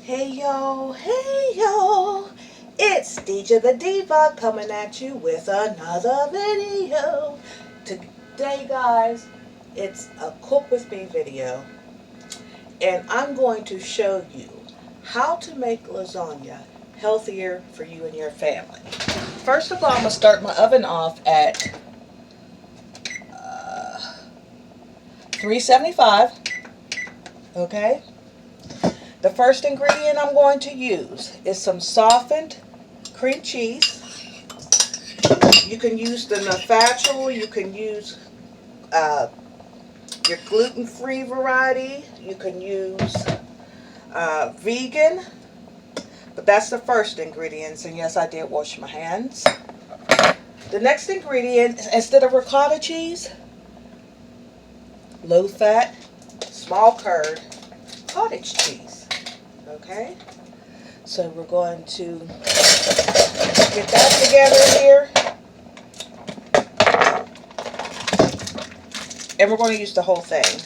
Hey yo, it's DJ the Diva coming at you with another video. Today, guys, it's a cook with me video, and I'm going to show you how to make lasagna healthier for you and your family. First of all, I'm going to start my oven off at 375, okay? The first ingredient I'm going to use is some softened cream cheese. You can use the natural, you can use your gluten-free variety, you can use vegan, but that's the first ingredient, and yes, I did wash my hands. The next ingredient, instead of ricotta cheese, low-fat, small curd, cottage cheese. Okay, so we're going to get that together here, and we're going to use the whole thing.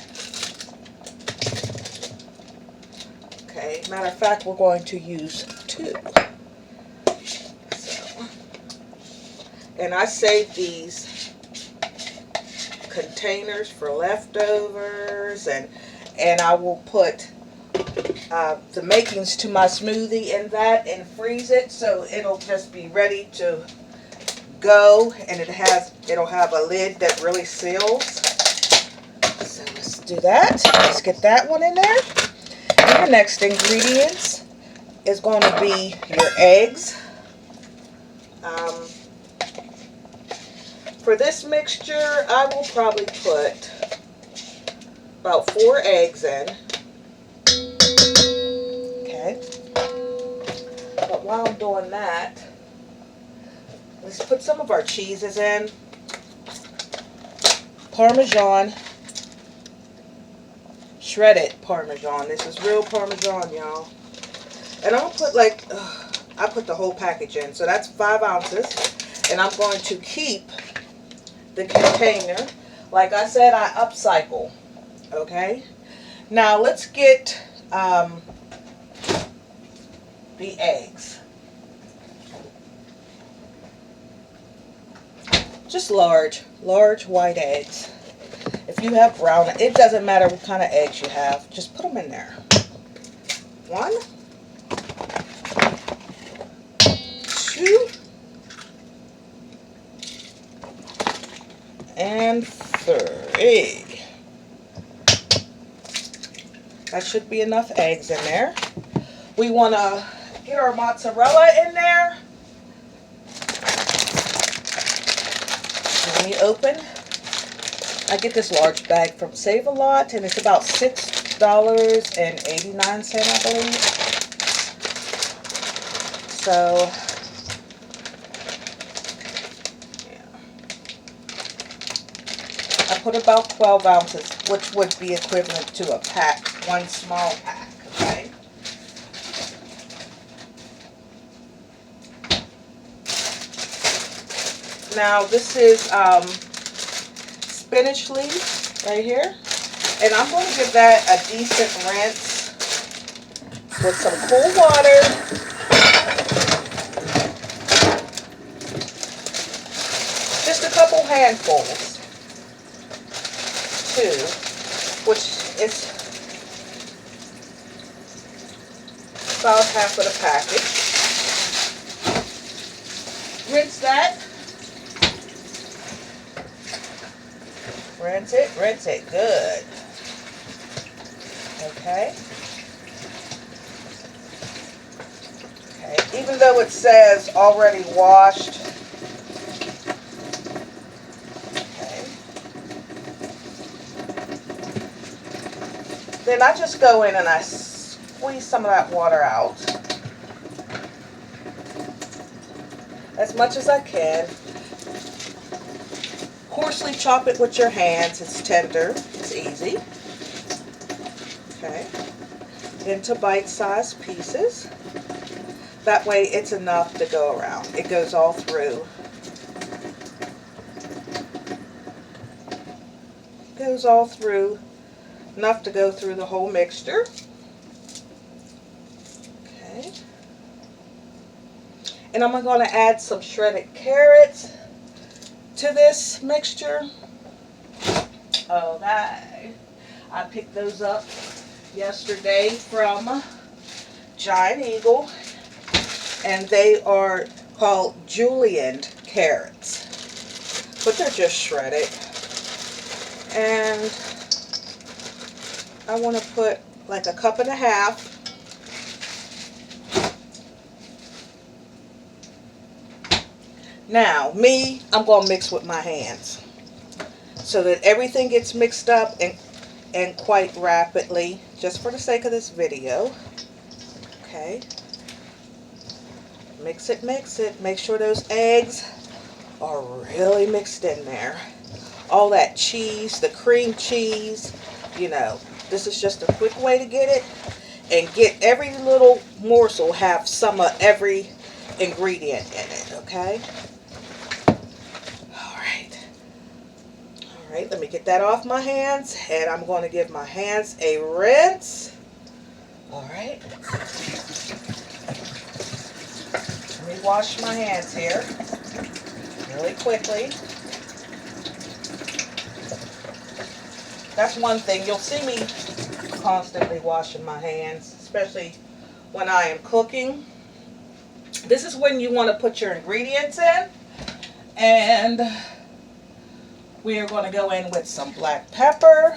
Okay, matter of fact, we're going to use 2. So, and I save these containers for leftovers, and I will put the makings to my smoothie in that and freeze it, so it'll just be ready to go, and it'll have a lid that really seals. So let's do that. Let's get that one in there. And your next ingredients is going to be your eggs. For this mixture, I will probably put about 4 eggs in. But while I'm doing that, let's put some of our cheeses in. Parmesan, shredded Parmesan. This is real Parmesan, y'all. And I'm gonna put I put the whole package in, so that's 5 ounces. And I'm going to keep the container. Like I said, I upcycle. Okay. Now let's get the eggs. Just large white eggs. If you have brown, it doesn't matter what kind of eggs you have, just put them in there. 1, 2, and 3. That should be enough eggs in there. We want to get our mozzarella in there. Let me open. I get this large bag from Save-A-Lot, and it's about $6.89, I believe. So, yeah. I put about 12 ounces, which would be equivalent to a pack, 1 small pack, okay? Now this is spinach leaf right here, and I'm going to give that a decent rinse with some cool water. Just a couple handfuls, 2, which is about half of the package. Rinse that. Rinse it good. Okay. Okay, even though it says already washed. Okay. Then I just go in and I squeeze some of that water out. As much as I can. Coarsely chop it with your hands. It's tender. It's easy. Okay. Into bite-sized pieces. That way it's enough to go around. It goes all through. Goes all through. Enough to go through the whole mixture. And I'm going to add some shredded carrots to this mixture. Okay. I picked those up yesterday from Giant Eagle, and they are called julienne carrots, but they're just shredded. And I want to put like a cup and a half. Now, I'm going to mix with my hands so that everything gets mixed up and quite rapidly, just for the sake of this video. Okay. Mix it, mix it. Make sure those eggs are really mixed in there. All that cheese, the cream cheese, you know, this is just a quick way to get it and get every little morsel have some of every ingredient in it, okay? All right, let me get that off my hands, and I'm going to give my hands a rinse. All right. Let me wash my hands here really quickly. That's one thing. You'll see me constantly washing my hands, especially when I am cooking. This is when you want to put your ingredients in. And we are going to go in with some black pepper,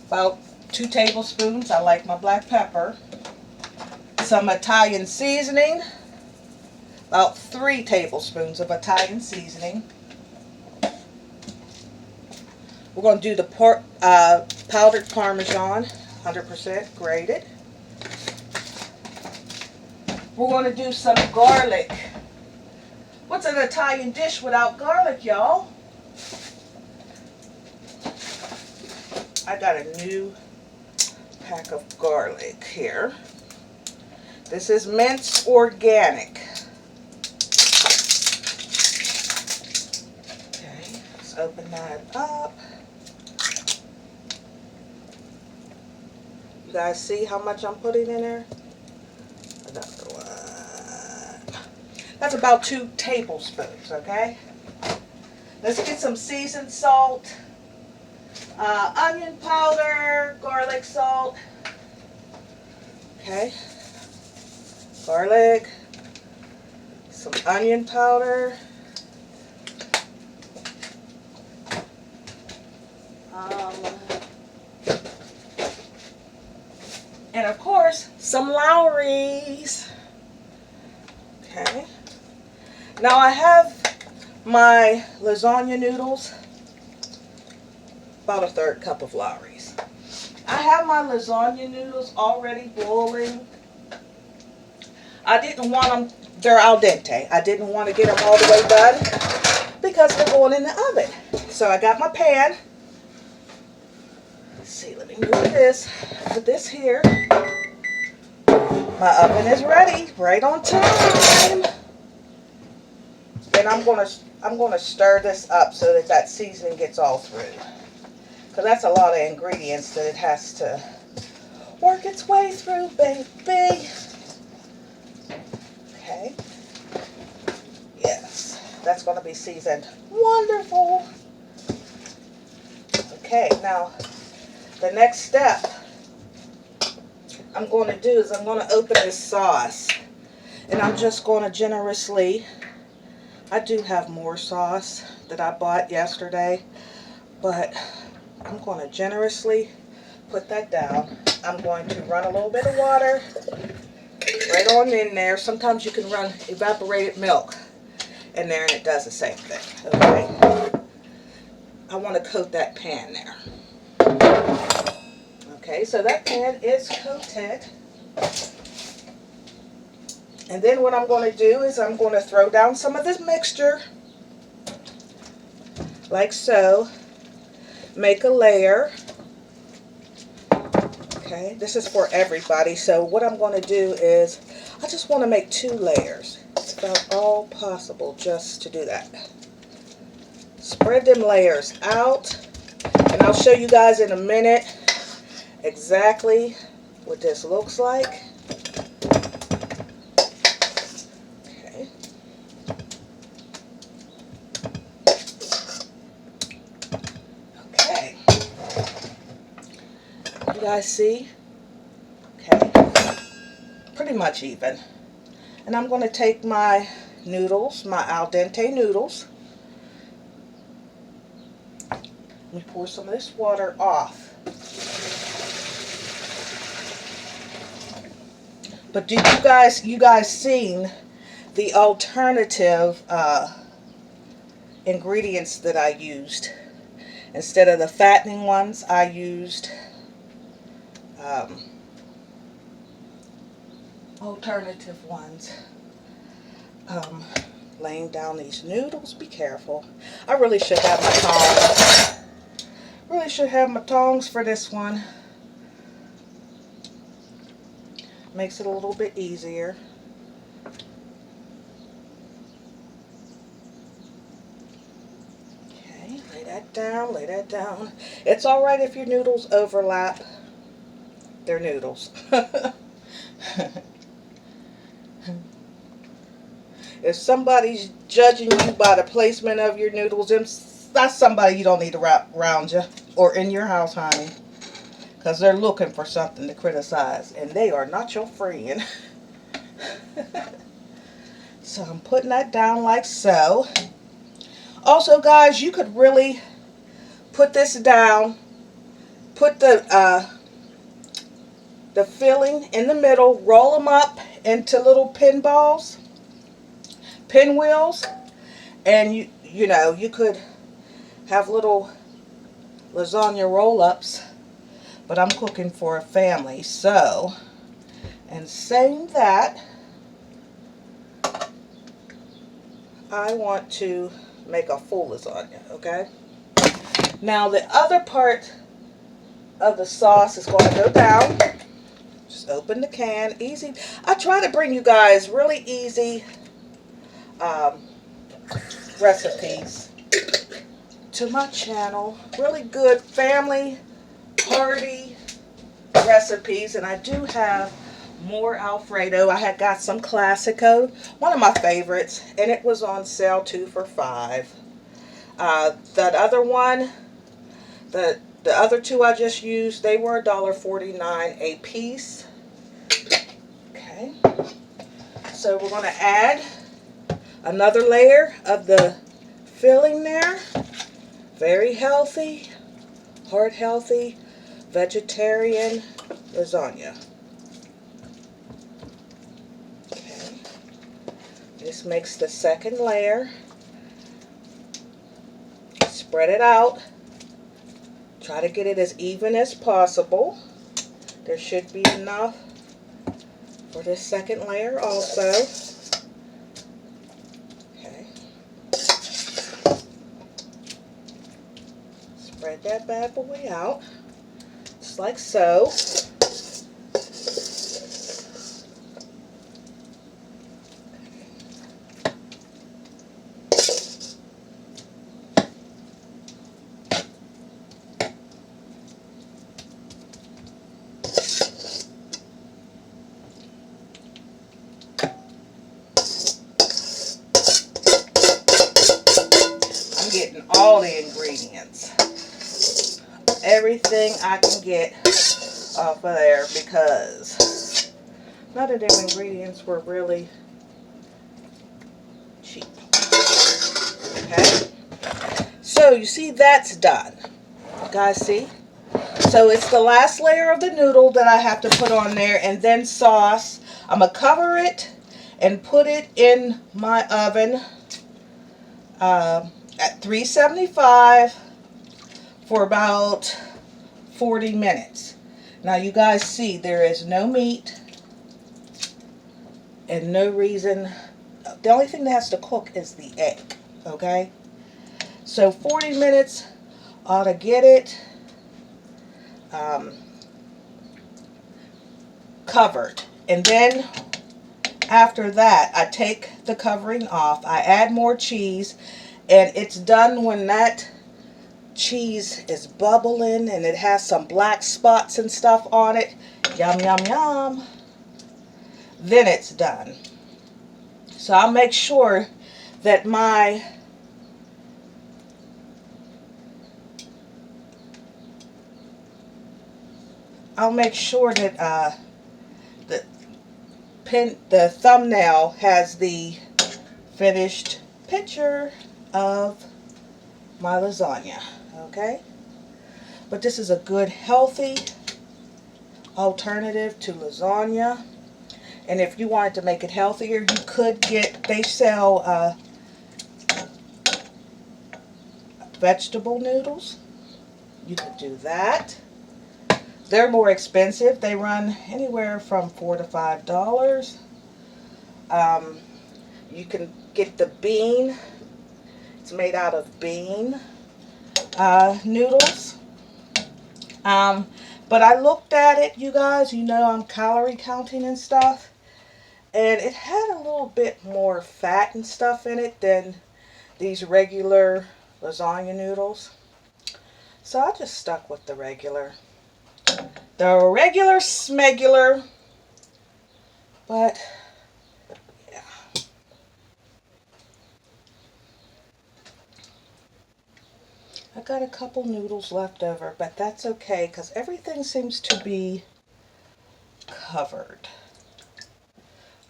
about 2 tablespoons. I like my black pepper. Some Italian seasoning, about 3 tablespoons of Italian seasoning. We're going to do the powdered Parmesan, 100% grated. We're going to do some garlic. What's an Italian dish without garlic, y'all? I got a new pack of garlic here. This is minced organic. Okay, let's open that up. You guys see how much I'm putting in there? Another one. That's about 2 tablespoons, okay? Let's get some seasoned salt. Onion powder, garlic salt. Okay. Garlic. Some onion powder. And of course, some Lowry's. Okay. Now I have my lasagna noodles. About a 1/3 cup of Lowry's. I have my lasagna noodles already boiling. I didn't want them, they're al dente. I didn't want to get them all the way done because they're going in the oven. So I got my pan. Let's see, let me move this. Put this here. My oven is ready, right on time. And I'm gonna stir this up so that that seasoning gets all through. Because that's a lot of ingredients that it has to work its way through, baby. Okay. Yes, that's going to be seasoned wonderful. Okay, now the next step I'm going to do is I'm going to open this sauce. And I'm just going to generously, I do have more sauce that I bought yesterday, but I'm going to generously put that down. I'm going to run a little bit of water right on in there. Sometimes you can run evaporated milk in there and it does the same thing. Okay. I want to coat that pan there. Okay, so that pan is coated. And then what I'm going to do is I'm going to throw down some of this mixture like so. Make a layer. Okay, this is for everybody. So what I'm going to do is I just want to make 2 layers. It's about all possible just to do that. Spread them layers out. And I'll show you guys in a minute exactly what this looks like. guys see? Okay, pretty much even. And I'm going to take my noodles, my al dente noodles. Let me pour some of this water off. But did you guys seen the alternative ingredients that I used? Instead of the fattening ones, I used alternative ones. Laying down these noodles. Be careful. I really should have my tongs. Really should have my tongs for this one. Makes it a little bit easier. Okay, lay that down, lay that down. It's alright if your noodles overlap. They're noodles. If somebody's judging you by the placement of your noodles, that's somebody you don't need around you or in your house, honey. Because they're looking for something to criticize. And they are not your friend. So I'm putting that down like so. Also, guys, you could really put this down. Put the filling in the middle. Roll them up into little pinballs. Pinwheels. And you know, you could have little lasagna roll-ups. But I'm cooking for a family, so, and saying that, I want to make a full lasagna, okay? Now, the other part of the sauce is going to go down. Just open the can, easy. I try to bring you guys really easy recipes to my channel. Really good family hearty recipes, and I do have more Alfredo. I had got some Classico, one of my favorites, and it was on sale 2 for $5. That other one, the other two I just used, they were $1.49 a piece. Okay, so we're going to add another layer of the filling there. Very healthy, heart healthy, vegetarian lasagna. Okay. This makes the second layer. Spread it out. Try to get it as even as possible. There should be enough for this second layer also. Okay. Spread that bad boy out. Just like so. I'm getting all the ingredients. Everything I can get off of there, because none of them ingredients were really cheap. Okay, so you see that's done. You guys see? So it's the last layer of the noodle that I have to put on there, and then sauce. I'm going to cover it and put it in my oven at 375 for about 40 minutes. Now you guys see there is no meat and no reason. The only thing that has to cook is the egg. Okay? So 40 minutes ought to get it covered. And then after that, I take the covering off. I add more cheese. And it's done when that cheese is bubbling and it has some black spots and stuff on it. Yum, yum, yum. Then it's done. So I'll make sure that I'll make sure that the thumbnail has the finished picture of my lasagna. Okay? But this is a good, healthy alternative to lasagna. And if you wanted to make it healthier, you could get, they sell vegetable noodles. You could do that. They're more expensive. They run anywhere from $4 to $5. You can get the bean. It's made out of bean noodles. But I looked at it, you guys. You know I'm calorie counting and stuff. And it had a little bit more fat and stuff in it than these regular lasagna noodles. So I just stuck with the regular. The regular smegular. But, yeah. I got a couple noodles left over, but that's okay because everything seems to be covered.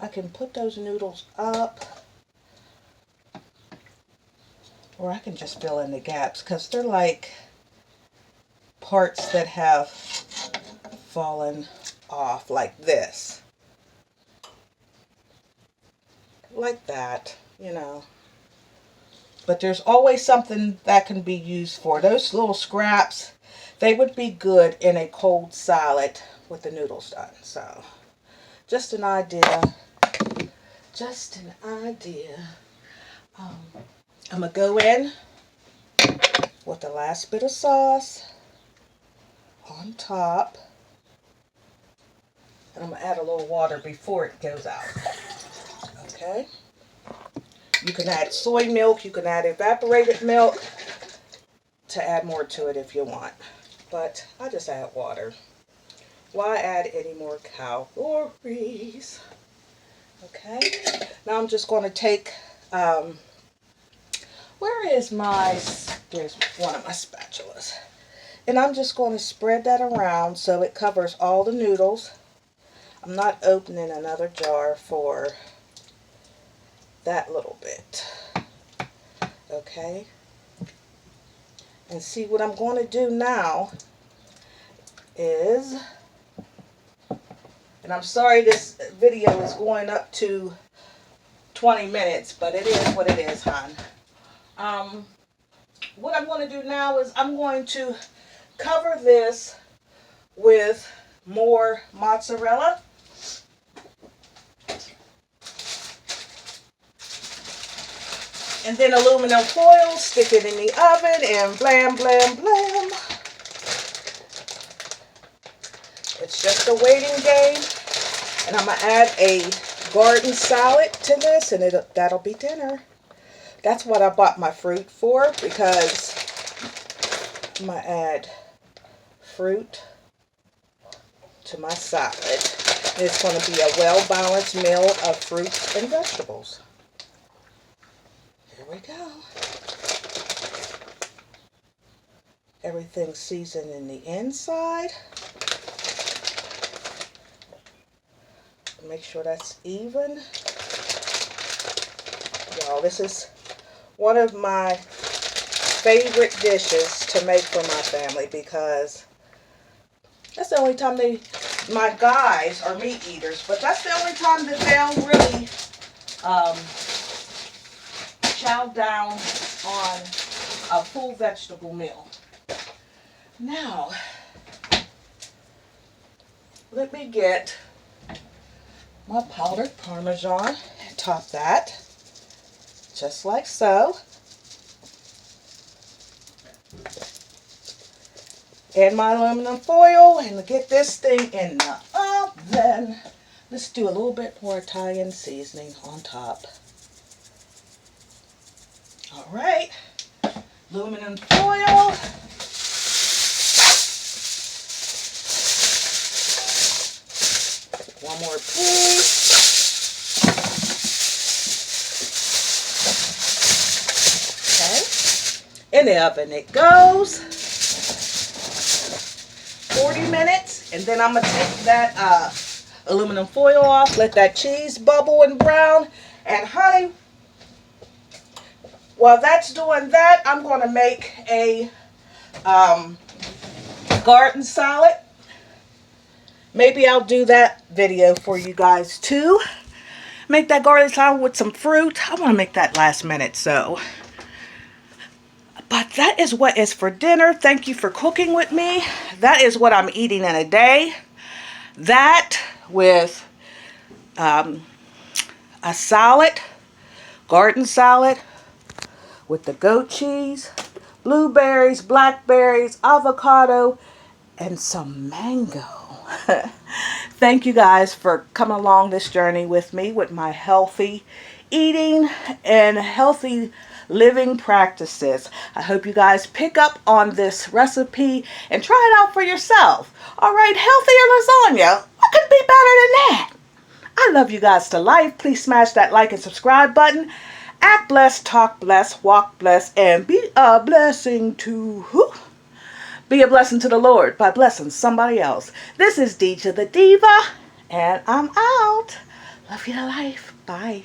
I can put those noodles up, or I can just fill in the gaps because they're like parts that have fallen off like this. Like that, you know. But there's always something that can be used for. Those little scraps, they would be good in a cold salad with the noodles done. So, just an idea. Just an idea. I'm going to go in with the last bit of sauce on top. And I'm going to add a little water before it goes out. Okay. You can add soy milk. You can add evaporated milk to add more to it if you want. But I just add water. Why add any more calories? Okay. Now I'm just going to take, there's one of my spatulas. And I'm just going to spread that around so it covers all the noodles. I'm not opening another jar for that little bit. Okay. And see what I'm going to do now is, and I'm sorry this video is going up to 20 minutes, but it is what it is, hon. What I'm going to do now is I'm going to cover this with more mozzarella. And then aluminum foil, stick it in the oven, and blam, blam, blam. It's just a waiting game. And I'm going to add a garden salad to this, and that'll be dinner. That's what I bought my fruit for, because I'm going to add fruit to my salad. It's going to be a well-balanced meal of fruits and vegetables. Here we go. Everything seasoned in the inside. Make sure that's even. Y'all, this is one of my favorite dishes to make for my family because that's the only time my guys are meat eaters, but that's the only time that they'll really chow down on a full vegetable meal. Now, let me get my powdered Parmesan and top that, just like so. Add my aluminum foil and get this thing in the oven. Let's do a little bit more Italian seasoning on top. All right, aluminum foil. One more piece. Okay, in the oven it goes. 40 minutes. And then I'm going to take that aluminum foil off, let that cheese bubble and brown. And honey, while that's doing that, I'm going to make a garden salad. Maybe I'll do that video for you guys too. Make that garden salad with some fruit. I want to make that last minute, so. But that is what is for dinner. Thank you for cooking with me. That is what I'm eating in a day. That with a salad, garden salad with the goat cheese, blueberries, blackberries, avocado, and some mango. Thank you guys for coming along this journey with me with my healthy eating and healthy living practices. I hope you guys pick up on this recipe and try it out for yourself. All right, healthier lasagna. What could be better than that? I love you guys to life. Please smash that like and subscribe button. Act blessed, talk blessed, walk blessed, and be a blessing to who? Be a blessing to the Lord by blessing somebody else. This is Deeja the Diva, and I'm out. Love you to life. Bye.